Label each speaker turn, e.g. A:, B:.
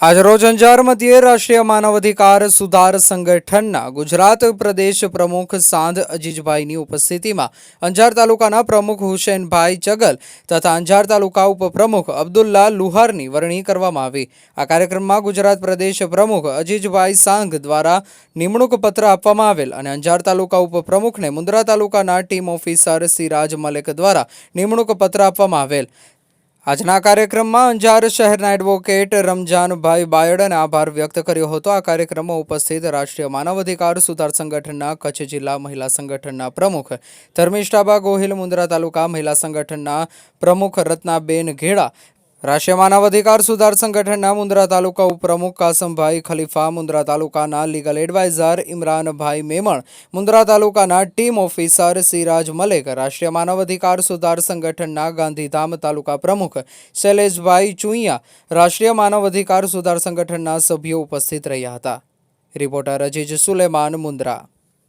A: આજરોજ અંજાર મધ્યે રાષ્ટ્રીય માનવાધિકાર સુધાર સંગઠનના ગુજરાત પ્રદેશ પ્રમુખ સાંધ અજીજભાઈની ઉપસ્થિતિમાં અંજાર તાલુકાના પ્રમુખ હુસેનભાઈ ચગલ તથા અંજાર તાલુકા ઉપપ્રમુખ અબ્દુલ્લા લુહારની વરણી કરવામાં આવી। આ કાર્યક્રમમાં ગુજરાત પ્રદેશ પ્રમુખ અજીજભાઈ સાંઘ દ્વારા નિમણૂક પત્ર આપવામાં આવેલ અને અંજાર તાલુકા ઉપપ્રમુખને મુન્દ્રા તાલુકાના ટીમ ઓફિસર સિરાજ મલેક દ્વારા નિમણૂક પત્ર આપવામાં આવેલ। આજના કાર્યક્રમમાં અંજાર શહેરના એડવોકેટ રમજાનભાઈ બાયડને આભાર વ્યક્ત કર્યો હતો। આ કાર્યક્રમમાં ઉપસ્થિત રાષ્ટ્રીય માનવાધિકાર સુધાર સંગઠનના કચ્છ જિલ્લા મહિલા સંગઠનના પ્રમુખ ધર્મિષ્ઠાબા ગોહિલ, મુન્દ્રા તાલુકા મહિલા સંગઠનના પ્રમુખ રત્નાબેન ઘેડા, રાષ્ટ્રીય માનવાધિકાર સુધાર સંગઠનના મુન્દ્રા તાલુકા ઉપપ્રમુખ કાસમભાઈ ખલીફા, મુન્દ્રા તાલુકાના લીગલ એડવાઇઝર ઇમરાનભાઈ મેમણ, મુન્દ્રા તાલુકાના ટીમ ઓફિસર સિરાજ મલેક, રાષ્ટ્રીય માનવાધિકાર સુધાર સંગઠનના ગાંધીધામ તાલુકા પ્રમુખ શૈલેષભાઈ ચુઈયા, રાષ્ટ્રીય માનવાધિકાર સુધાર સંગઠનના સભ્યો ઉપસ્થિત રહ્યા હતા। રિપોર્ટર અજીજ સુલેમાન, મુન્દ્રા।